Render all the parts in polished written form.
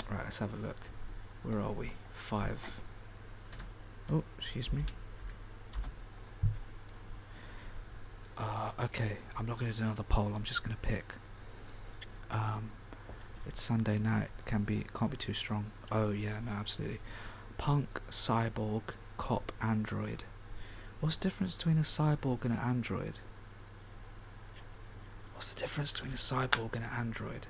Right, let's have a look. Where are we? 5. Oh, excuse me. Okay, I'm not going to do another poll. I'm just going to pick. It's Sunday night. Can't be too strong. Oh yeah, no, absolutely. Punk, cyborg, cop, android. What's the difference between a cyborg and an android? What's the difference between a cyborg and an android?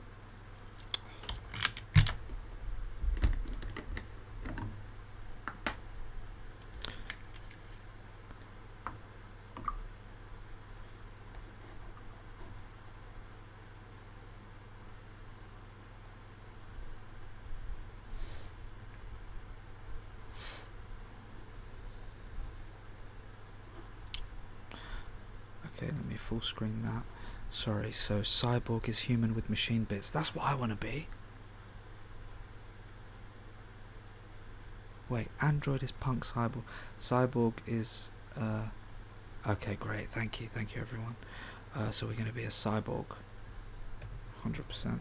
Okay, let me full screen that. Sorry, so cyborg is human with machine bits. That's what I want to be. Wait, android is punk, cyborg. Cyborg is... okay, great. Thank you everyone. So we're going to be a cyborg. 100%.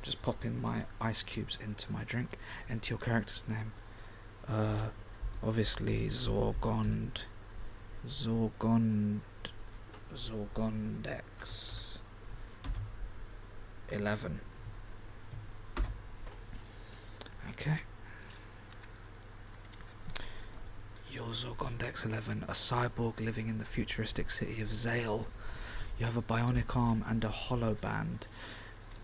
Just popping my ice cubes into my drink. Enter your character's name. Obviously Zorgondex 11. Okay. You're Zorgondex 11, a cyborg living in the futuristic city of Zale. You have a bionic arm and a hollow band.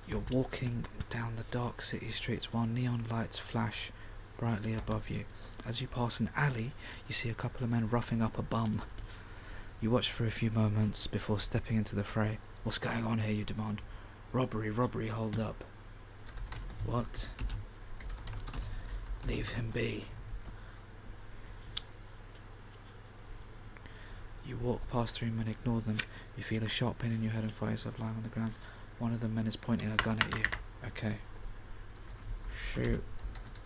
You're walking down the dark city streets while neon lights flash brightly above you. As you pass an alley, you see a couple of men roughing up a bum. You watch for a few moments before stepping into the fray. What's going on here, you demand. Robbery, hold up. What? Leave him be. You walk past 3 men, ignore them. You feel a sharp pain in your head and find yourself lying on the ground. One of the men is pointing a gun at you. Okay. Shoot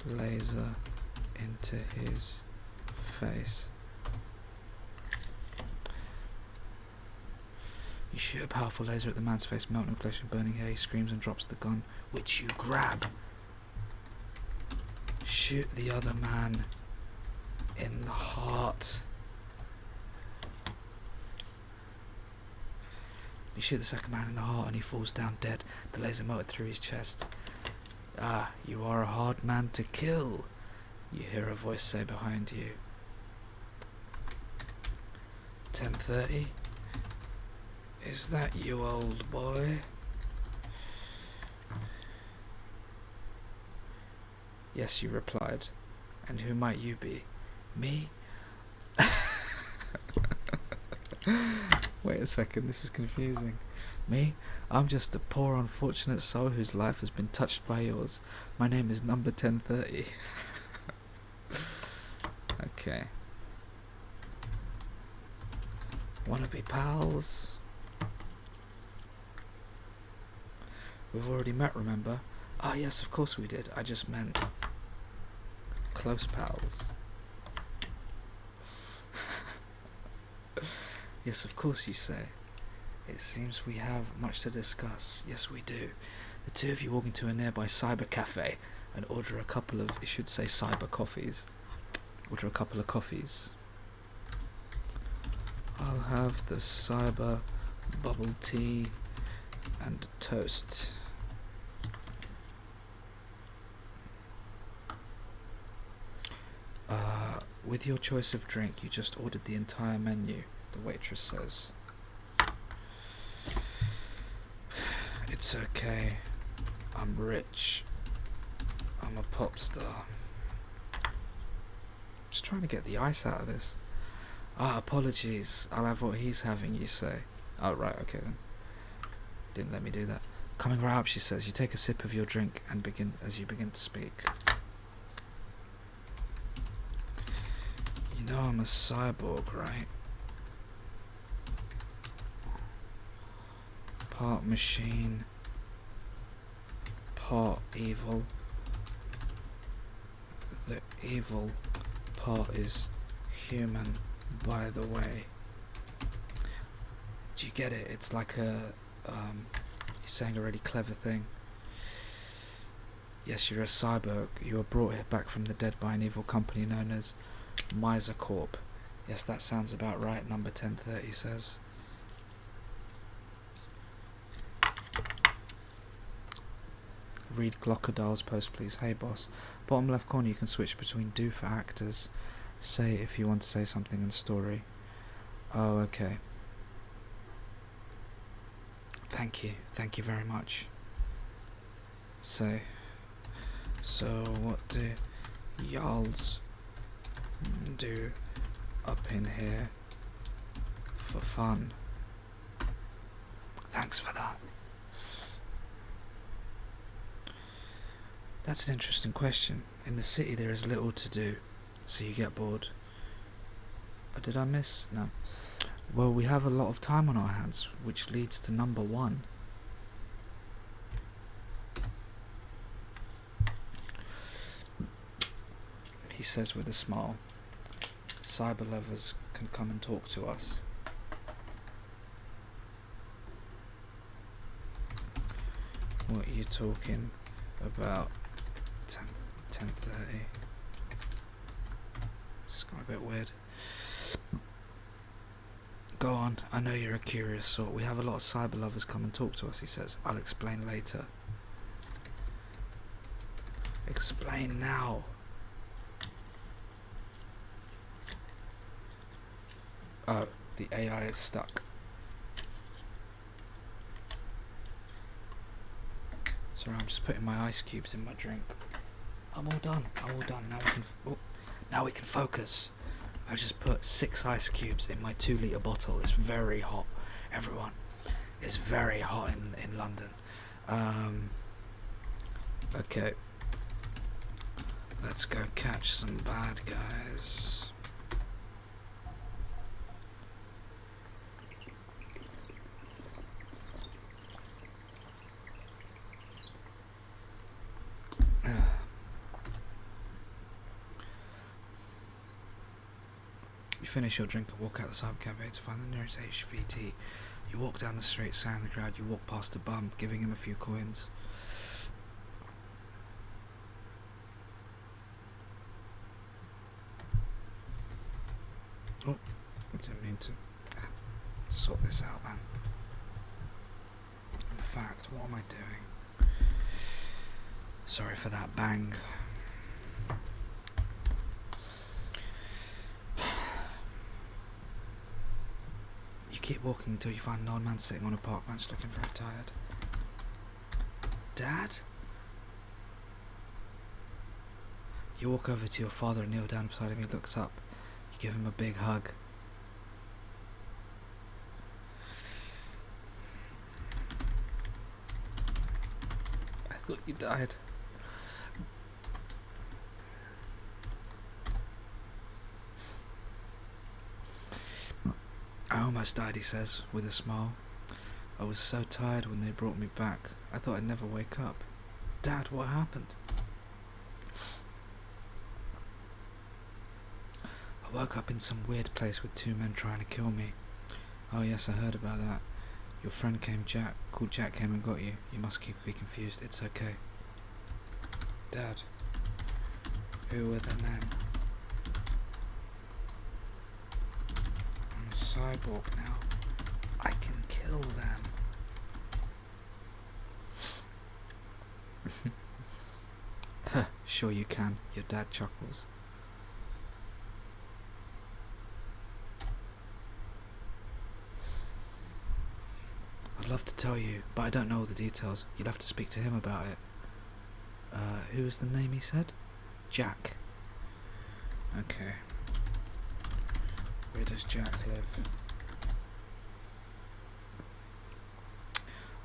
laser into his face. You shoot a powerful laser at the man's face, melting flesh and burning hair. He screams and drops the gun, which you grab. Shoot the other man in the heart. You shoot the second man in the heart and he falls down dead. The laser melted through his chest. Ah, you are a hard man to kill, you hear a voice say behind you. 10:30? Is that you, old boy? Yes, you replied. And who might you be? Me? Wait a second, this is confusing. Me? I'm just a poor unfortunate soul whose life has been touched by yours. My name is number 1030. Okay. Wanna be pals? We've already met, remember? Ah, yes, of course we did. I just meant close pals. Yes, of course, you say. It seems we have much to discuss. Yes, we do. The two of you walk into a nearby cyber cafe and order a couple of, it should say cyber coffees. Order a couple of coffees. I'll have the cyber bubble tea and toast. With your choice of drink, you just ordered the entire menu, the waitress says. It's okay. I'm rich. I'm a pop star. Just trying to get the ice out of this. Ah, apologies. I'll have what he's having, you say. Oh, right, okay then. Didn't let me do that. Coming right up, she says. You take a sip of your drink and begin to speak. You know I'm a cyborg, right? Part machine, part evil. The evil part is human, by the way. Do you get it? It's like he's saying a really clever thing. Yes, you're a cyborg. You were brought here back from the dead by an evil company known as Miser Corp. Yes, that sounds about right, number 1030 says. Read Glockerdale's post, please. Hey, boss. Bottom left corner, you can switch between do for actors. Say if you want to say something in story. Oh, okay. Thank you. Thank you very much. Say. So, what do y'alls do up in here for fun? Thanks for that. That's an interesting question. In the city there is little to do, so you get bored. Did I miss? No. Well, we have a lot of time on our hands, which leads to number 1. He says with a smile, cyber lovers can come and talk to us. What are you talking about? 10:30. It's got a bit weird. Go on, I know you're a curious sort. We have a lot of cyber lovers come and talk to us, he says. I'll explain later. Explain now. Oh, the AI is stuck. Sorry, I'm just putting my ice cubes in my drink. I'm all done. Now we can focus. I just put 6 ice cubes in my 2-litre bottle. It's very hot, everyone. It's very hot in London. Okay. Let's go catch some bad guys. You finish your drink and walk out the cyber cafe to find the nearest HVT. You walk down the street, staring the crowd. You walk past a bum, giving him a few coins. Oh, I didn't mean to. Sort this out, man. In fact, what am I doing? Sorry for that bang. You keep walking until you find an old man sitting on a park bench looking very tired. Dad? You walk over to your father and kneel down beside him. He looks up. You give him a big hug. I thought you died. I almost died, he says, with a smile. I was so tired when they brought me back. I thought I'd never wake up. Dad, what happened? I woke up in some weird place with 2 men trying to kill me. Oh yes, I heard about that. Your friend called Jack came and got you. You must be confused. It's okay. Dad, who were the men? I'm a cyborg now. I can kill them. Huh, sure you can. Your dad chuckles. I'd love to tell you, but I don't know all the details. You'll have to speak to him about it. Who was the name he said? Jack. Okay. Where does Jack live?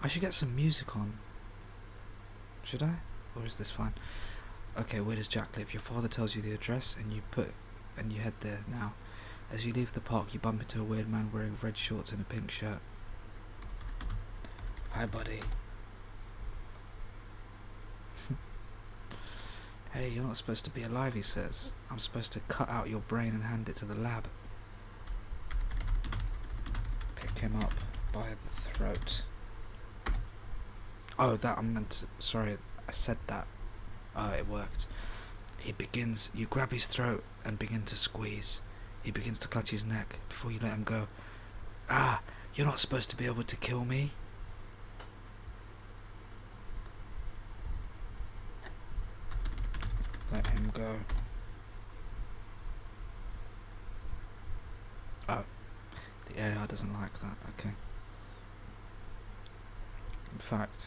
I should get some music on. Should I? Or is this fine? Okay, where does Jack live? Your father tells you the address and you head there now. As you leave the park, you bump into a weird man wearing red shorts and a pink shirt. Hi, buddy. Hey, you're not supposed to be alive, he says. I'm supposed to cut out your brain and hand it to the lab. Pick him up by the throat. Oh, that I meant to, sorry, I said that Oh, it worked. You grab his throat and begin to squeeze. He begins to clutch his neck before you let him go. Ah, you're not supposed to be able to kill me. Let him go. Oh, the AI doesn't like that, okay. In fact,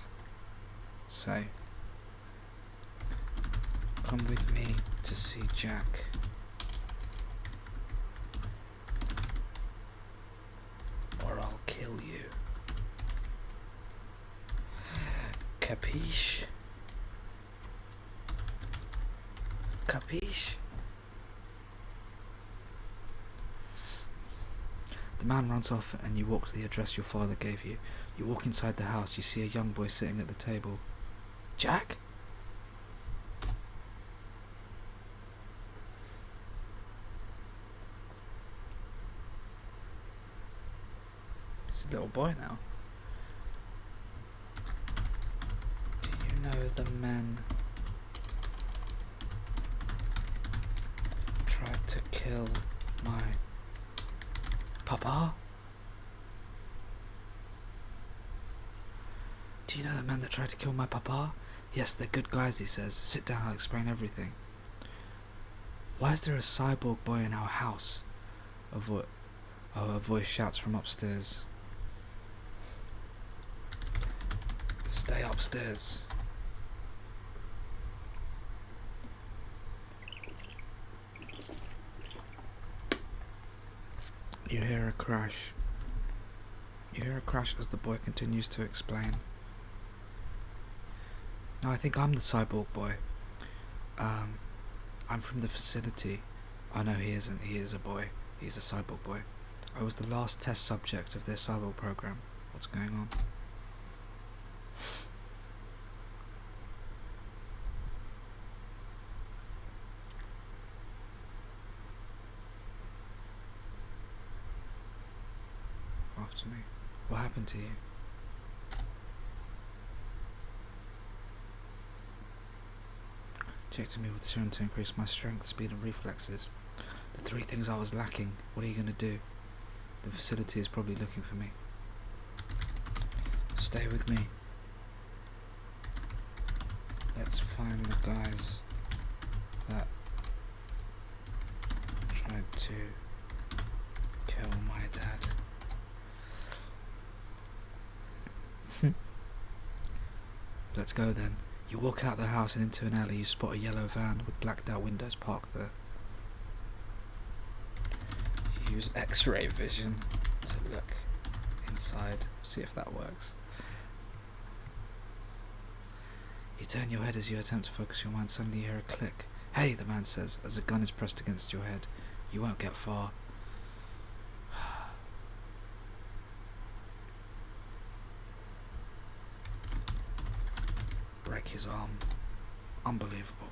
say, come with me to see Jack. Or I'll kill you. Capiche? Capiche? The man runs off and you walk to the address your father gave you. You walk inside the house, you see a young boy sitting at the table. Jack? He's a little boy now. Do you know the men tried to kill my papa? Do you know the men that tried to kill my papa? Yes, they're good guys, he says. Sit down, I'll explain everything. Why is there a cyborg boy in our house? A voice shouts from upstairs. Stay upstairs. You hear a crash. You hear a crash as the boy continues to explain. No, I think I'm the cyborg boy. I'm from the facility. Oh no, he isn't. He is a boy. He's a cyborg boy. I was the last test subject of their cyborg program. What's going on? After me. What happened to you? Injected me with serum to increase my strength, speed and reflexes. The 3 things I was lacking. What are you going to do? The facility is probably looking for me. Stay with me. Let's find the guys that tried to kill my dad. Let's go then. You walk out the house and into an alley. You spot a yellow van with blacked out windows parked there. You use X-ray vision to look inside, see if that works. You turn your head as you attempt to focus your mind. Suddenly you hear a click. Hey, the man says, as a gun is pressed against your head. You won't get far. Break his arm. Unbelievable.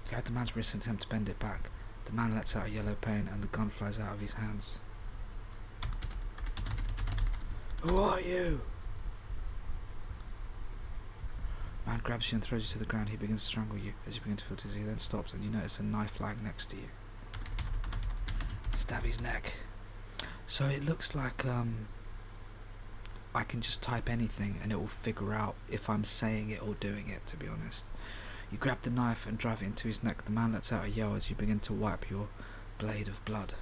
You have the man's wrist and attempt to bend it back. The man lets out a yellow pain and the gun flies out of his hands. Who are you? Man grabs you and throws you to the ground. He begins to strangle you. As you begin to feel dizzy, he then stops and you notice a knife lying next to you. Stab his neck. So it looks like I can just type anything and it will figure out if I'm saying it or doing it, to be honest. You grab the knife and drive it into his neck. The man lets out a yell as you begin to wipe your blade of blood.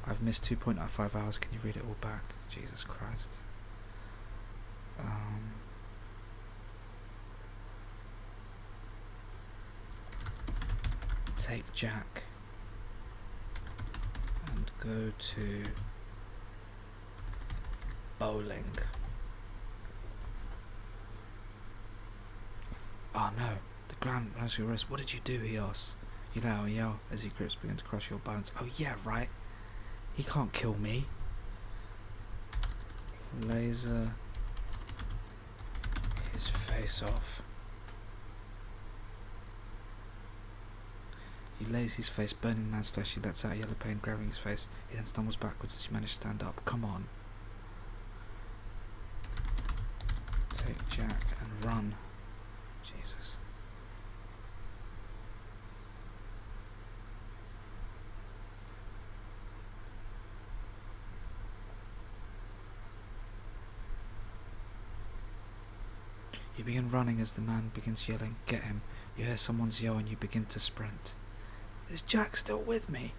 I've missed 2.5 hours. Can you read it all back? Jesus Christ. Take Jack and go to bowling. Oh no, the ground has your wrist. What did you do? He asks. You let out a yell as he grips begin to crush your bones. Oh yeah, right. He can't kill me. Laser his face off. He lays his face, burning the man's flesh. He lets out a yellow pain, grabbing his face. He then stumbles backwards as he manages to stand up. Come on. Take Jack and run. Jesus. You begin running as the man begins yelling, "Get him." You hear someone's yell and you begin to sprint. Is Jack still with me?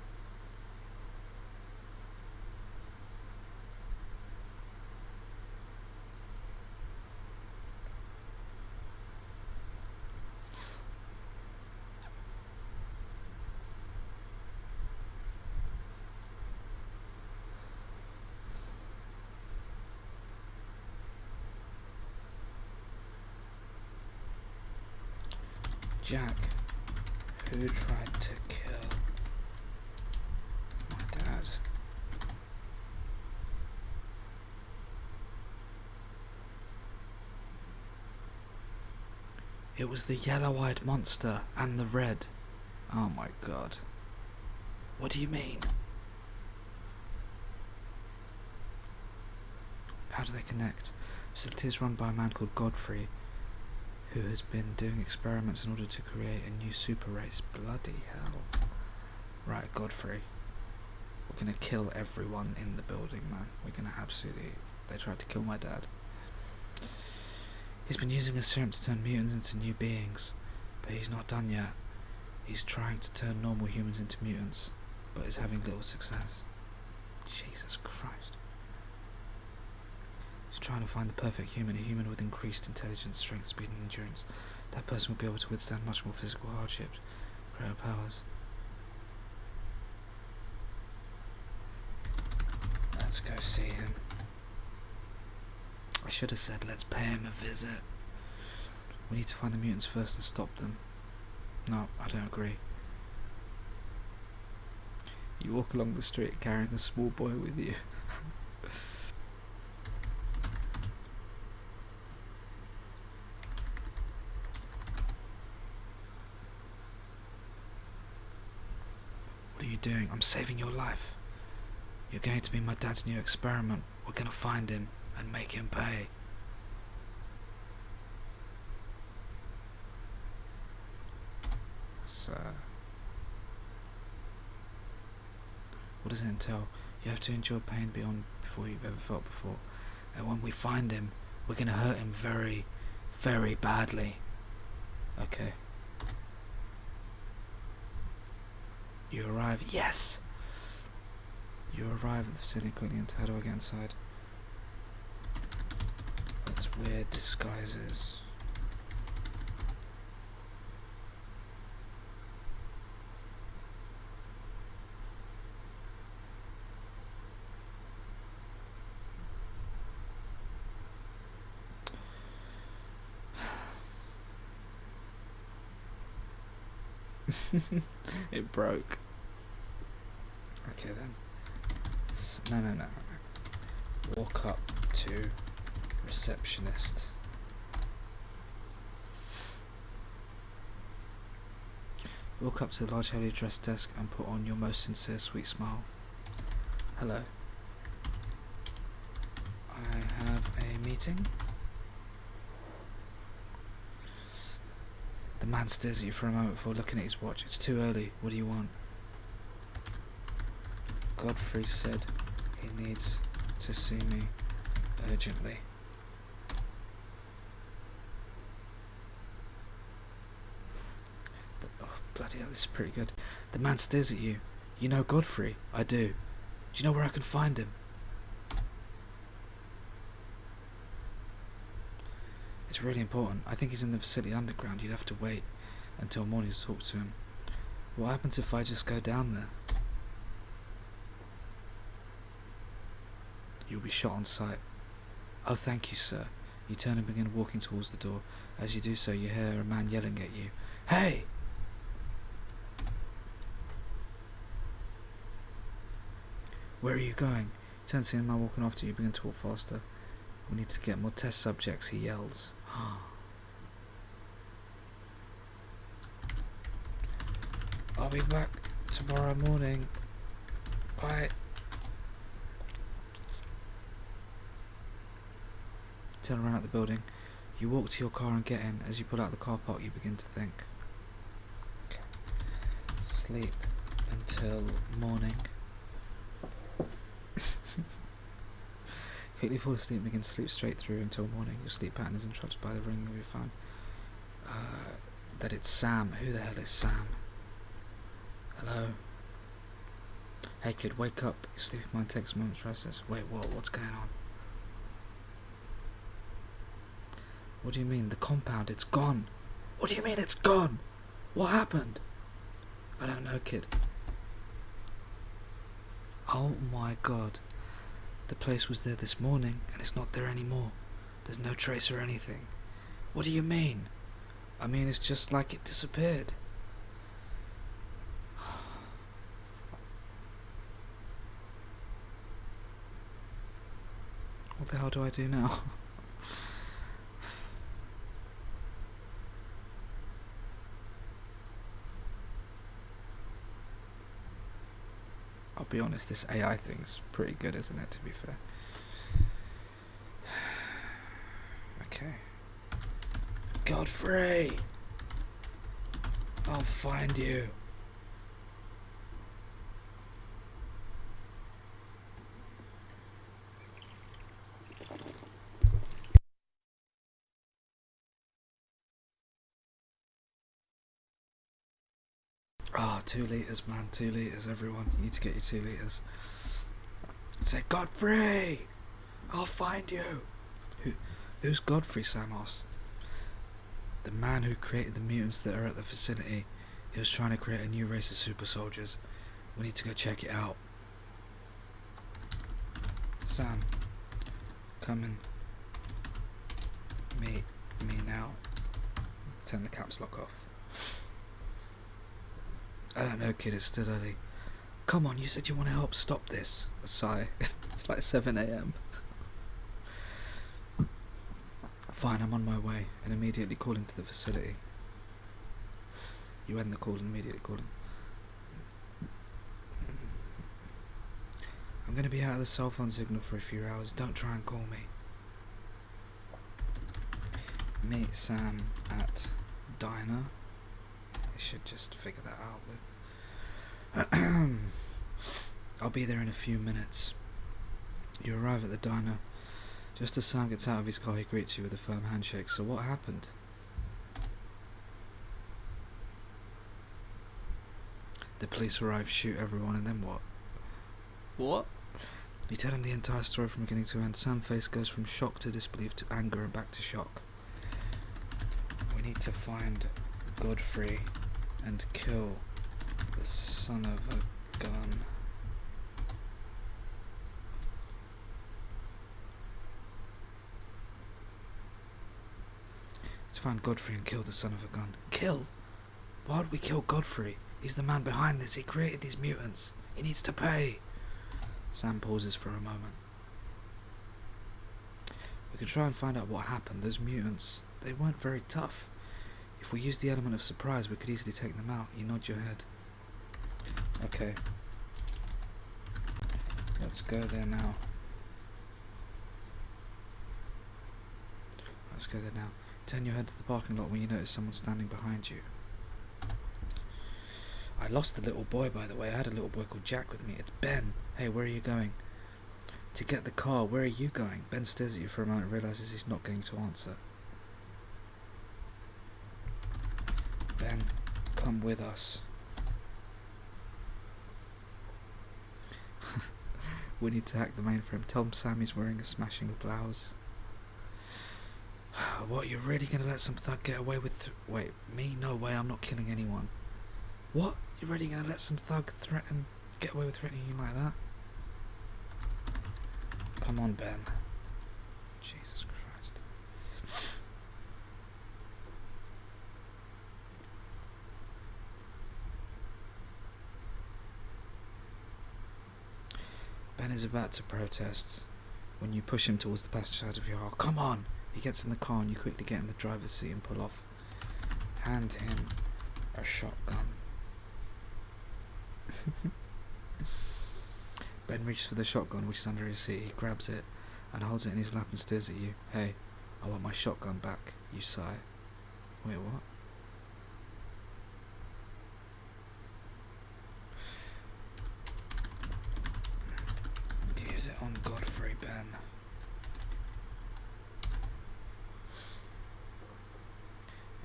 Jack, who tried to kill my dad? It was the yellow-eyed monster and the red. Oh my god. What do you mean? How do they connect? Facility is run by a man called Godfrey, who has been doing experiments in order to create a new super race. Bloody hell. Right, Godfrey. We're gonna kill everyone in the building, man. We're gonna absolutely... They tried to kill my dad. He's been using a serum to turn mutants into new beings, but he's not done yet. He's trying to turn normal humans into mutants, but is having little success. Jesus Christ. He's trying to find the perfect human, a human with increased intelligence, strength, speed and endurance. That person will be able to withstand much more physical hardships, greater powers. Let's go see him. I should have said let's pay him a visit. We need to find the mutants first and stop them. No, I don't agree. You walk along the street carrying a small boy with you. What are you doing? I'm saving your life. You're going to be my dad's new experiment. We're going to find him and make him pay. So, what does it entail? You have to endure pain beyond before you've ever felt before. And when we find him, we're going to hurt him very, very badly. Okay. You arrive. Yes! You arrive at the facility quickly and how do I get inside? That's weird disguises. It broke. Okay then. No. Walk up to receptionist. Walk up to the large heavily dressed desk and put on your most sincere sweet smile. Hello. I have a meeting. The man stares at you for a moment before looking at his watch. It's too early. What do you want? Godfrey said he needs to see me urgently. Oh, bloody hell, this is pretty good. The man stares at you. You know Godfrey? I do. Do you know where I can find him? It's really important. I think he's in the facility underground. You'd have to wait until morning to talk to him. What happens if I just go down there? You'll be shot on sight. Oh, thank you, sir. You turn and begin walking towards the door. As you do so, you hear a man yelling at you. Hey! Where are you going? You turn to see a man walking after you, begin to walk faster. We need to get more test subjects, he yells. I'll be back tomorrow morning. Bye. Turn around at the building. You walk to your car and get in. As you pull out the car park, you begin to think. Okay. Sleep until morning. Quickly fall asleep and begin to sleep straight through until morning. Your sleep pattern is interrupted by the ringing of your phone. That it's Sam. Who the hell is Sam? Hello? Hey kid, wake up. Your sleeping mind takes a moment to process. Wait, what? What's going on? What do you mean? The compound, it's gone. What do you mean it's gone? What happened? I don't know, kid. Oh my god. The place was there this morning, and it's not there anymore. There's no trace or anything. What do you mean? I mean, it's just like it disappeared. What the hell do I do now? I'll be honest, this AI thing's pretty good, isn't it, to be fair? Okay. Godfrey! I'll find you. Ah, 2 litres, man. 2 litres, everyone. You need to get your 2 litres. Say, Godfrey! I'll find you! Who's Godfrey, Sam asked. The man who created the mutants that are at the vicinity. He was trying to create a new race of super soldiers. We need to go check it out. Sam, come and meet me now. Turn the caps lock off. I don't know, kid, it's still early. Come on, you said you want to help stop this. A sigh. It's like 7 AM. Fine, I'm on my way, and immediately call into the facility. You end the call and immediately call in. I'm going to be out of the cell phone signal for a few hours. Don't try and call me. Meet Sam at diner. I should just figure that out with. I'll be there in a few minutes. You arrive at the diner. Just as Sam gets out of his car, he greets you with a firm handshake. So what happened? The police arrive, shoot everyone, and then what? What? You tell him the entire story from beginning to end. Sam's face goes from shock to disbelief to anger and back to shock. We need to find Godfrey and kill the son of a gun. Let's find Godfrey and kill the son of a gun. Kill? Why would we kill Godfrey? He's the man behind this. He created these mutants. He needs to pay. Sam pauses for a moment. We could try and find out what happened. Those mutants, they weren't very tough. If we used the element of surprise, we could easily take them out. You nod your head. Okay. Let's go there now. Let's go there now. Turn your head to the parking lot when you notice someone standing behind you. I lost the little boy, by the way. I had a little boy called Jack with me. It's Ben. Hey, where are you going? To get the car. Where are you going? Ben stares at you for a moment and realises he's not going to answer. Ben, come with us. We need to hack the mainframe. Tell him Sammy's wearing a smashing blouse. What, you're really going to let some thug get away with... Wait, me? No way, I'm not killing anyone. What? You're really going to let some thug get away with threatening you like that? Come on, Ben. Jesus Christ. Ben is about to protest when you push him towards the passenger side of your car. Come on! He gets in the car and you quickly get in the driver's seat and pull off. Hand him a shotgun. Ben reaches for the shotgun, which is under his seat. He grabs it and holds it in his lap and stares at you. Hey, I want my shotgun back. You sigh. Wait, what? Use it on Godfrey, Ben.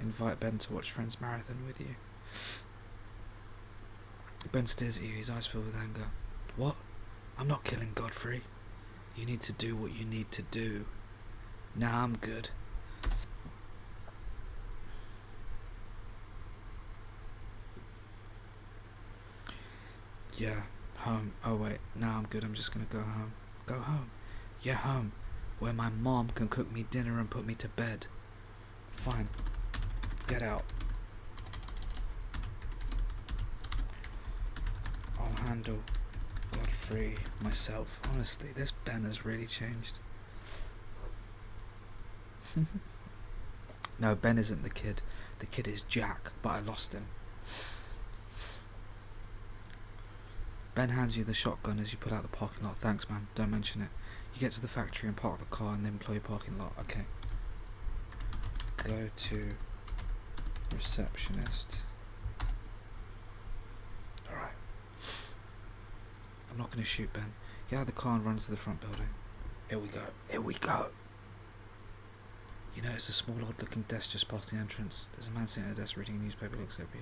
Invite Ben to watch Friends Marathon with you. Ben stares at you, his eyes filled with anger. What? I'm not killing Godfrey. You need to do what you need to do. Nah, I'm good. Yeah, home. Oh wait, nah, I'm good. I'm just gonna go home. Go home? Yeah, home. Where my mom can cook me dinner and put me to bed. Fine. Get out. I'll handle Godfrey myself. Honestly, this Ben has really changed. No, Ben isn't the kid. The kid is Jack, but I lost him. Ben hands you the shotgun as you pull out the parking lot. Thanks, man. Don't mention it. You get to the factory and park the car in the employee parking lot. Okay. Go to receptionist. Alright. I'm not going to shoot Ben. Get out of the car and run to the front building. Here we go. Here we go. You notice a small odd looking desk just past the entrance. There's a man sitting at a desk reading a newspaper. Looks at you.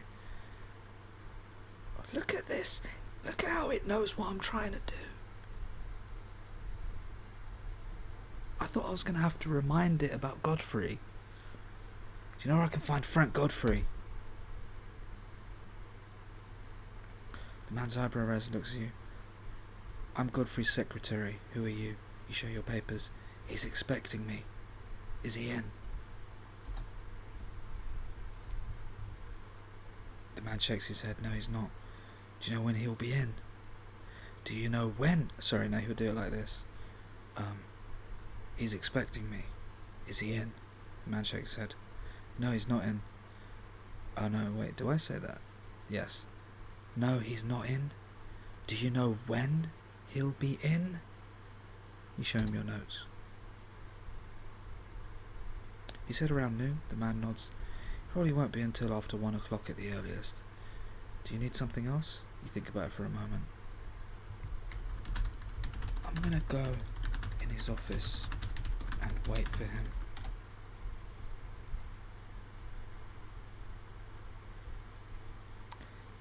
Oh, look at this. Look at how it knows what I'm trying to do. I thought I was going to have to remind it about Godfrey. Do you know where I can find Frank Godfrey? The man's eyebrow raises and looks at you. I'm Godfrey's secretary. Who are you? You show your papers. He's expecting me. Is he in? The man shakes his head. No, he's not. Do you know when he'll be in? Do you know when? Sorry, no, he'll do it like this. He's expecting me. Is he in? The man shakes his head. No, he's not in. Oh no, wait, do I say that? Yes. No, he's not in. Do you know when he'll be in? You show him your notes. He said around noon. The man nods. Probably won't be until after 1 o'clock at the earliest. Do you need something else? You think about it for a moment. I'm gonna go in his office and wait for him.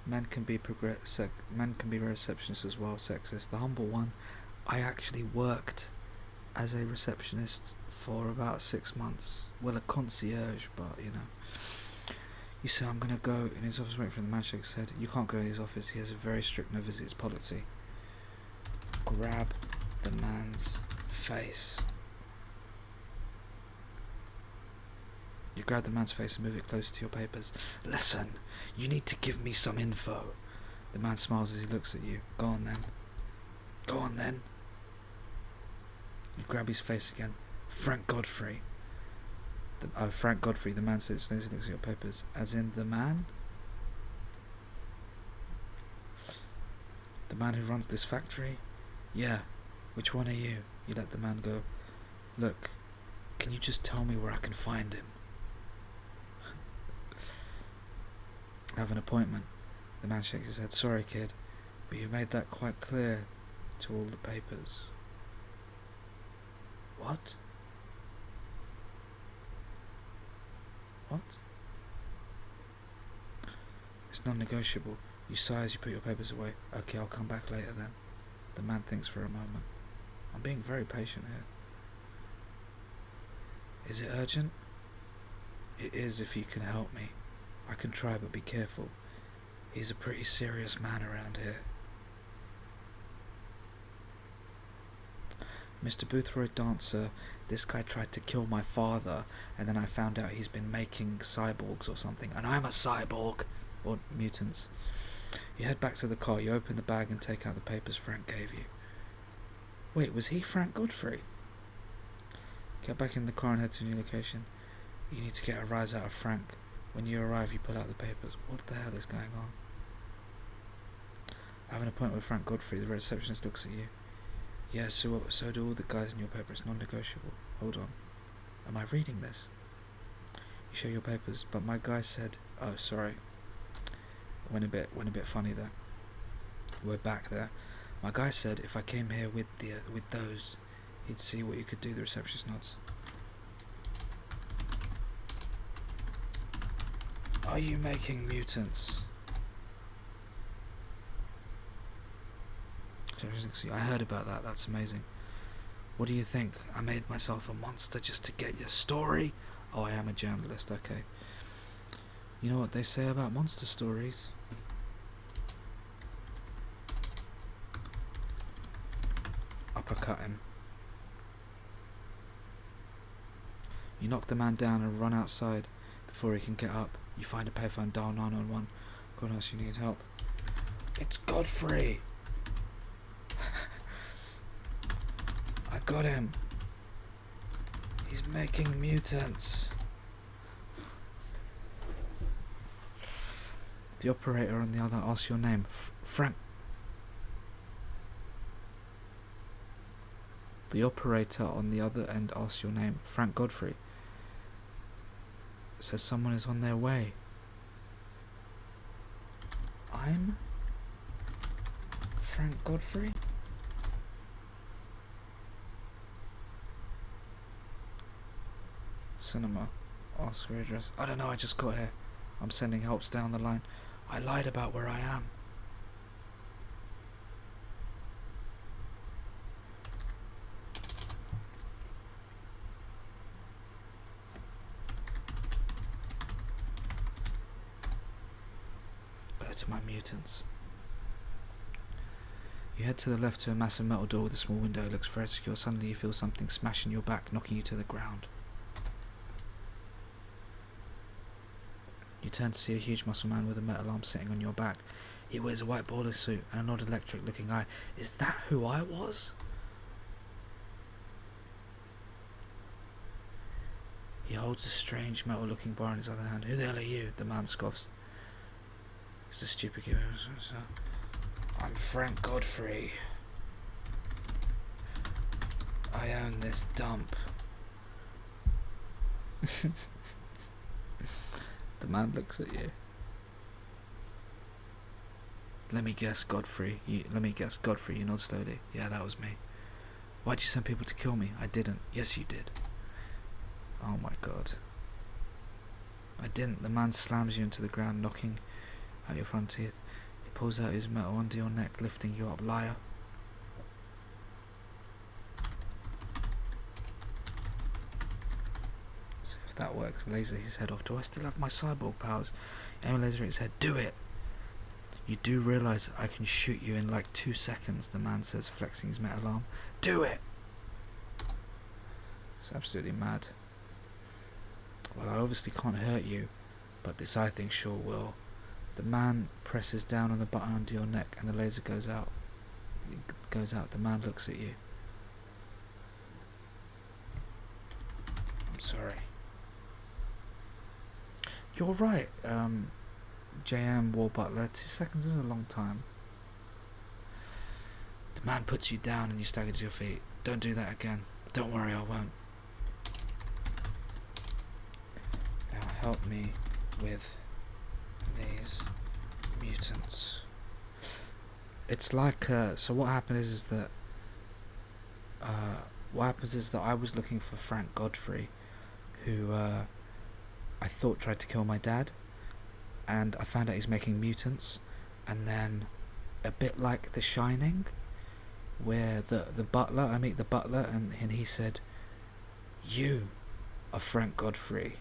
Men can be receptionists as well, sexist. The humble one. I actually worked as a receptionist for about 6 months. Well, a concierge, but you know. You say I'm gonna go in his office, wait for him. The man shakes his head. You can't go in his office. He has a very strict no visits policy. Grab the man's face. You grab the man's face and move it closer to your papers. Listen, you need to give me some info. The man smiles as he looks at you. Go on then. Go on then. You grab his face again. Frank Godfrey. Frank Godfrey. The man sits and looks at your papers. As in the man? The man who runs this factory? Yeah. Which one are you? You let the man go. Look, can you just tell me where I can find him? I have an appointment. The man shakes his head. Sorry, kid, but you made that quite clear to all the papers. What? What? It's non-negotiable. You sigh as you put your papers away. Okay, I'll come back later then. The man thinks for a moment. I'm being very patient here. Is it urgent? It is if you can help me. I can try, but be careful. He's a pretty serious man around here. Mr. Boothroyd Dancer, this guy tried to kill my father, and then I found out he's been making cyborgs or something, and I'm a cyborg! Or mutants. You head back to the car, you open the bag and take out the papers Frank gave you. Wait, was he Frank Godfrey? Get back in the car and head to a new location. You need to get a rise out of Frank. When you arrive, you pull out the papers. What the hell is going on? I have an appointment with Frank Godfrey. The receptionist looks at you. Yeah, so do all the guys in your paper. It's non-negotiable. Hold on. Am I reading this? You show your papers, but my guy said... Oh, sorry. Went a bit funny there. We're back there. My guy said if I came here with those, he'd see what you could do. The receptionist nods. Are you making mutants? I heard about that. That's amazing. What do you think? I made myself a monster just to get your story? Oh, I am a journalist. Okay. You know what they say about monster stories? Uppercut him. You knock the man down and run outside before he can get up. You find a payphone, dial 911. God knows you need help. It's Godfrey! I got him. He's making mutants. The operator on the other asks your name. Frank. The operator on the other end asks your name. Frank Godfrey. Says someone is on their way. I'm Frank Godfrey? Cinema. Ask for your address. I don't know, I just got here. I'm sending helps down the line. I lied about where I am. Go to my mutants. You head to the left to a massive metal door with a small window. It looks very secure. Suddenly you feel something smash in your back, knocking you to the ground. You turn to see a huge muscle man with a metal arm sitting on your back. He wears a white bowler suit and an odd electric looking eye. Is that who I was? He holds a strange metal looking bar in his other hand. Who the hell are you? The man scoffs. It's a stupid kid. I'm Frank Godfrey. I own this dump. The man looks at you. Let me guess, Godfrey. You nod slowly. Yeah, that was me. Why'd you send people to kill me? I didn't. Yes, you did. Oh my god. I didn't. The man slams you into the ground, knocking out your front teeth. He pulls out his metal under your neck, lifting you up. Liar. If that works, laser his head off. Do I still have my cyborg powers? Aim a laser at his head. Do it! You do realise I can shoot you in like 2 seconds, the man says, flexing his metal arm. Do it! It's absolutely mad. Well, I obviously can't hurt you, but this eye thing sure will. The man presses down on the button under your neck and the laser goes out. It goes out. The man looks at you. I'm sorry. You're right, JM War Butler. 2 seconds is a long time. The man puts you down and you stagger to your feet. Don't do that again. Don't worry, I won't. Now help me with these mutants. It's like, so what happened is that, what happens is that I was looking for Frank Godfrey, who, I thought tried to kill my dad, and I found out he's making mutants, and then a bit like The Shining, where the butler, I meet the butler, and he said, you are Frank Godfrey,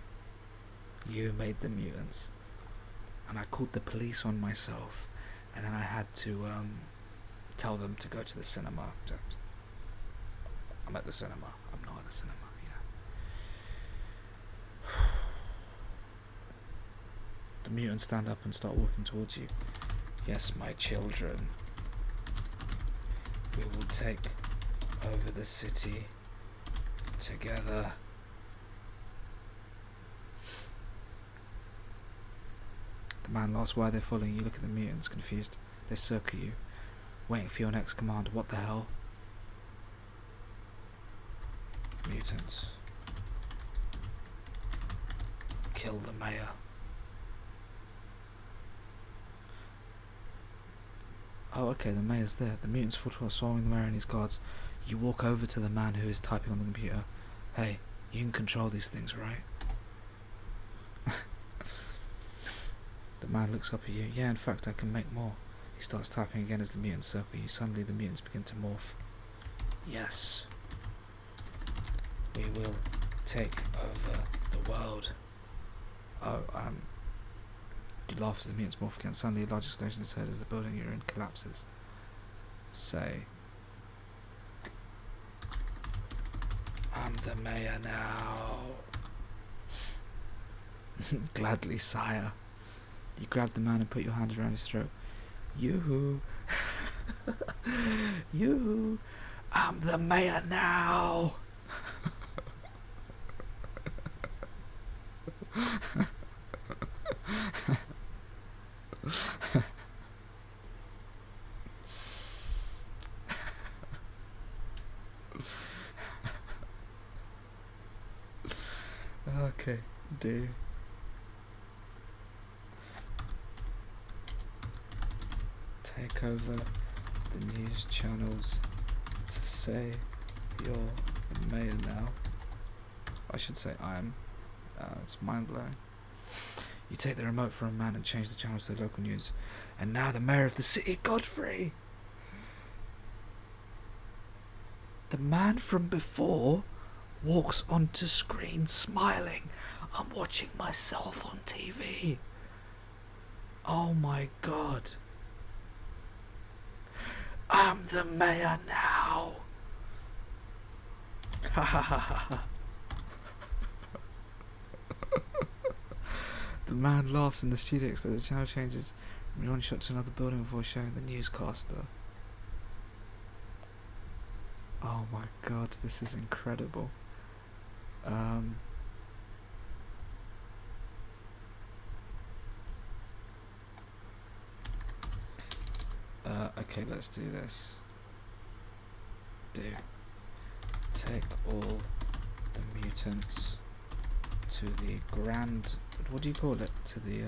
you made the mutants, and I called the police on myself, and then I had to tell them to go to the cinema. I'm at the cinema, I'm not at the cinema. The mutants stand up and start walking towards you. Yes, my children. We will take over the city together. The man asks why they're following you. Look at the mutants, confused. They circle you. waiting for your next command. What the hell? Mutants. Kill the mayor. Oh, okay, the mayor's there. The mutants fought while swallowing the mayor and his guards. You walk over to the man who is typing on the computer. Hey, you can control these things, right? The man looks up at you. Yeah, in fact, I can make more. He starts typing again as the mutants circle you. Suddenly, the mutants begin to morph. Yes. We will take over the world. Oh, you laugh as the mutants morph again. Suddenly, a large explosion is heard as the building you're in collapses. Say, I'm the mayor now. Gladly, sire. You grab the man and put your hands around his throat. Yoo Hoo. Yoo Hoo. I'm the mayor now. Okay, do. Take over the news channels to say you're the mayor now. I should say I'm. It's mind blowing. You take the remote from a man and change the channels to the local news. And now the mayor of the city, Godfrey! The man from before walks onto screen smiling. I'm watching myself on TV. Oh my god. I'm the mayor now. Ha ha ha ha ha. The man laughs in the studio so the channel changes. We one shot to another building before showing the newscaster. Oh my god, this is incredible. Okay, let's do this. Take all the mutants to the grand, what do you call it? To the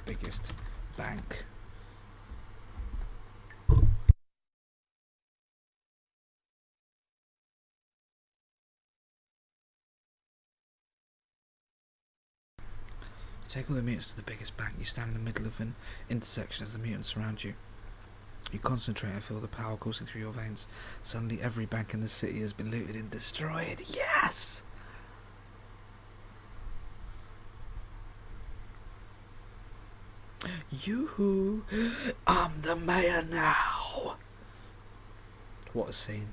biggest bank. Take all the mutants to the biggest bank. You stand in the middle of an intersection as the mutants surround you. You concentrate and feel the power coursing through your veins. Suddenly every bank in the city has been looted and destroyed. Yes! Yoo Hoo, I'm the mayor now. What a scene.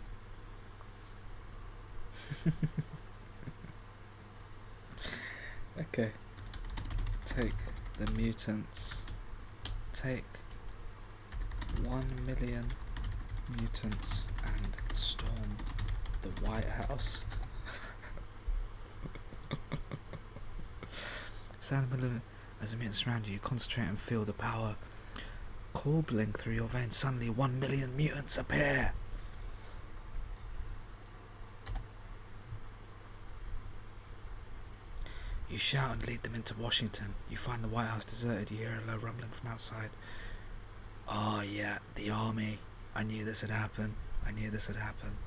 Okay. Take the mutants. Take 1 million mutants and storm the White House. Stand in the middle of it. As the mutants surround you, you concentrate and feel the power corbling through your veins. Suddenly 1 million mutants appear. You shout and lead them into Washington. You find the White House deserted. You hear a low rumbling from outside. Oh yeah, the army. I knew this had happened. I knew this had happened.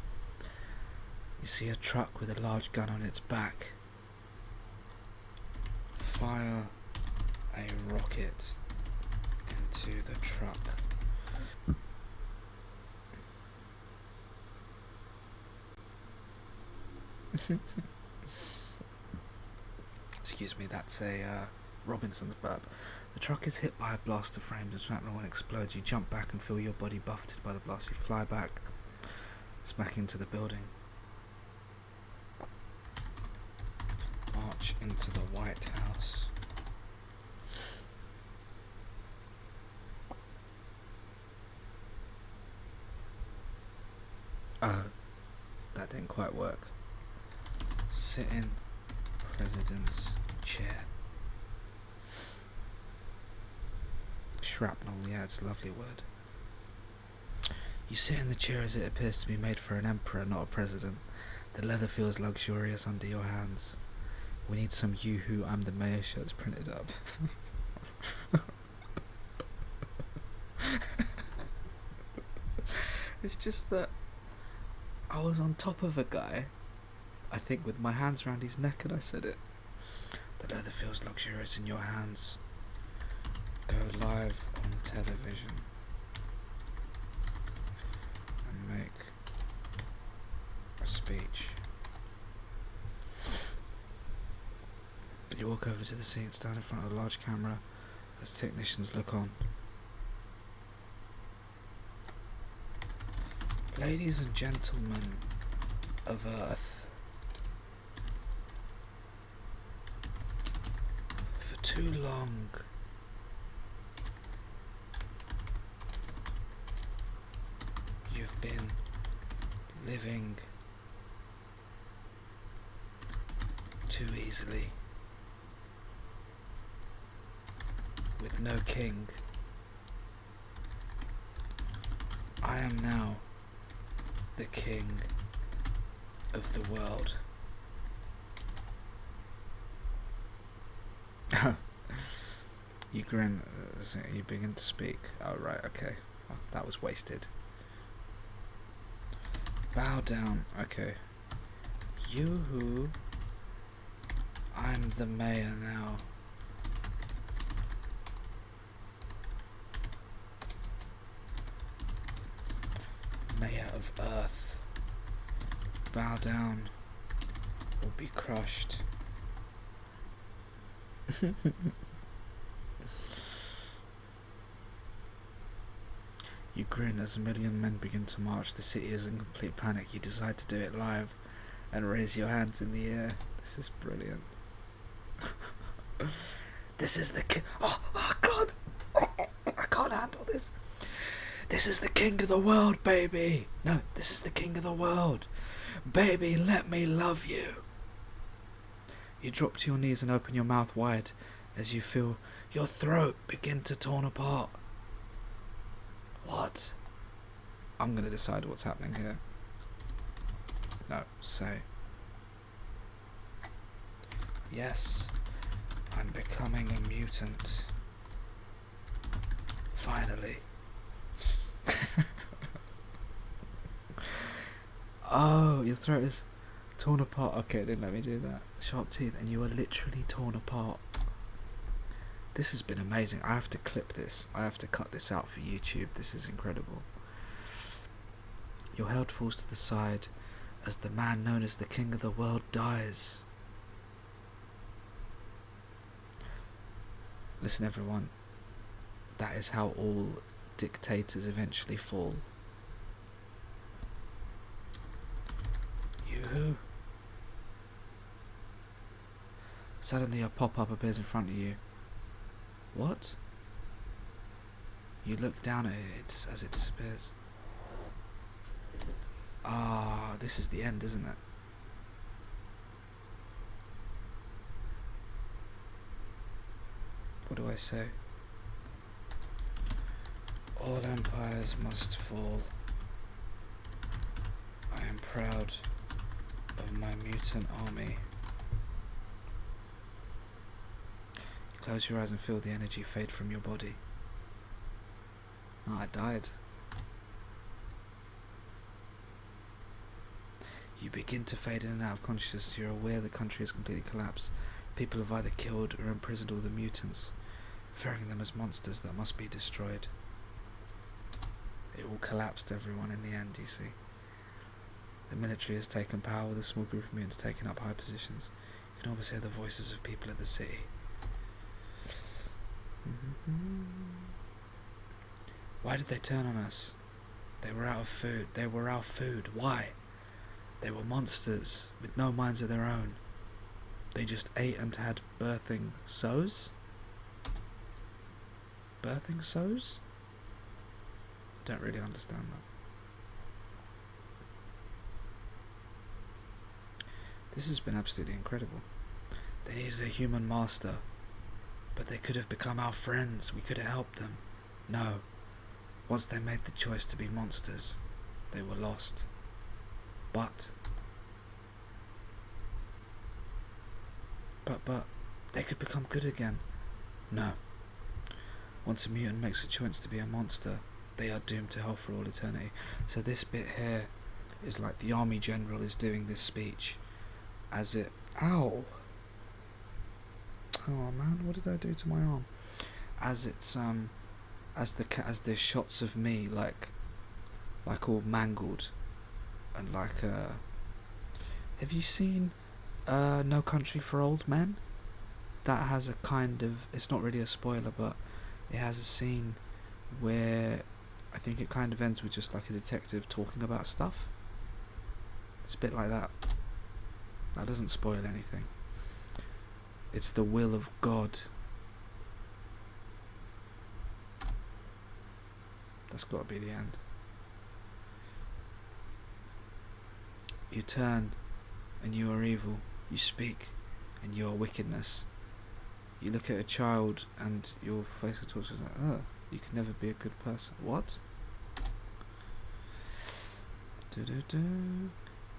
You see a truck with a large gun on its back. Fire a rocket into the truck. Excuse me, that's a Robinson's burp. The truck is hit by a blast of flames and shrapnel and explodes. You jump back and feel your body buffeted by the blast. You fly back, smack into the building. March into the White House. Oh, that didn't quite work. Sit in President's chair. Shrapnel, yeah, it's a lovely word. You sit in the chair as it appears to be made for an emperor, not a president. The leather feels luxurious under your hands. We need some Yoo Hoo, I'm the mayor shirts printed up. It's just that I was on top of a guy, I think with my hands around his neck, and I said it. The leather feels luxurious in your hands. Go live on television and make a speech. You walk over to the seat, stand in front of a large camera as technicians look on. Ladies and gentlemen of Earth, for too long you've been living too easily with no king. I am now the king of the world. You grin, you begin to speak. Oh right, okay. Oh, that was wasted. Bow down, okay. Yoo Hoo, I'm the mayor now. Mayor of Earth. Bow down or be crushed. You grin as a million men begin to march. The city is in complete panic. You decide to do it live and raise your hands in the air. This is brilliant. This is the oh God! I can't handle this. This is the king of the world, baby. No, this is the king of the world. Baby, let me love you. You drop to your knees and open your mouth wide as you feel your throat begin to torn apart. What? I'm going to decide what's happening here. No, say. Yes, I'm becoming a mutant. Finally. Oh, your throat is torn apart. Okay, it didn't let me do that. Sharp teeth, and you are literally torn apart. This has been amazing. I have to clip this. I have to cut this out for YouTube. This is incredible. Your head falls to the side as the man known as the king of the world dies. Listen, everyone. That is how all dictators eventually fall. Yoo Hoo. Suddenly a pop-up appears in front of you. What? You look down at it as it disappears. Ah, this is the end, isn't it? What do I say? All empires must fall. I am proud of my mutant army. You close your eyes and feel the energy fade from your body. Oh, I died. You begin to fade in and out of consciousness. You're aware the country has completely collapsed. People have either killed or imprisoned all the mutants, fearing them as monsters that must be destroyed. It all collapsed, everyone, in the end, you see. The military has taken power with a small group of mutants taking up high positions. You can almost hear the voices of people in the city. Why did they turn on us? They were out of food. They were our food. Why? They were monsters with no minds of their own. They just ate and had birthing sows? Birthing sows? I don't really understand that. This has been absolutely incredible. They needed a human master, but they could have become our friends. We could have helped them. No. Once they made the choice to be monsters, they were lost. But they could become good again. No. Once a mutant makes a choice to be a monster, they are doomed to hell for all eternity. So this bit here is like the army general is doing this speech as it... Ow! Oh man, what did I do to my arm? As it's as there's shots of me like all mangled and like have you seen No Country for Old Men? That has a kind of, it's not really a spoiler, but it has a scene where I think it kind of ends with just like a detective talking about stuff. It's a bit like that. That doesn't spoil anything. It's the will of God. That's got to be the end. You turn and you are evil. You speak and you are wickedness. You look at a child and your face talks like, oh, you can never be a good person. What?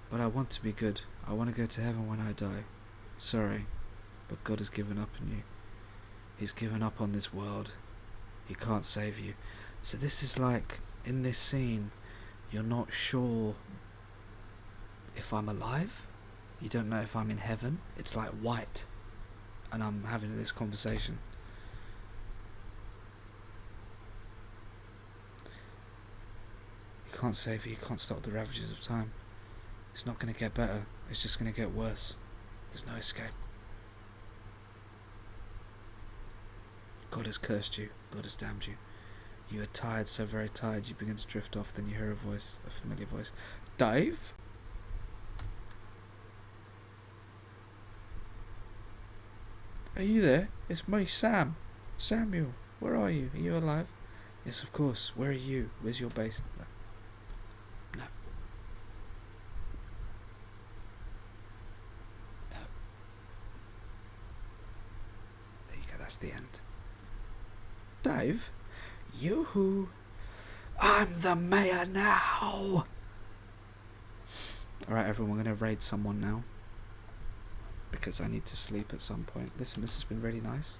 But I want to be good. I want to go to heaven when I die. Sorry, but God has given up on you. He's given up on this world. He can't save you. So this is like, in this scene, you're not sure if I'm alive. You don't know if I'm in heaven. It's like white. And I'm having this conversation. He can't save you. He can't stop the ravages of time. It's not going to get better. It's just going to get worse. There's no escape. God has cursed you. God has damned you. You are tired, so very tired, you begin to drift off. Then you hear a voice, a familiar voice. Dave? Are you there? It's me, Sam. Samuel, where are you? Are you alive? Yes, of course. Where are you? Where's your base? No. No. There you go, that's the end. Dave? Yoo Hoo. I'm the mayor now! Alright everyone, I'm going to raid someone now. Because I need to sleep at some point. Listen, this has been really nice.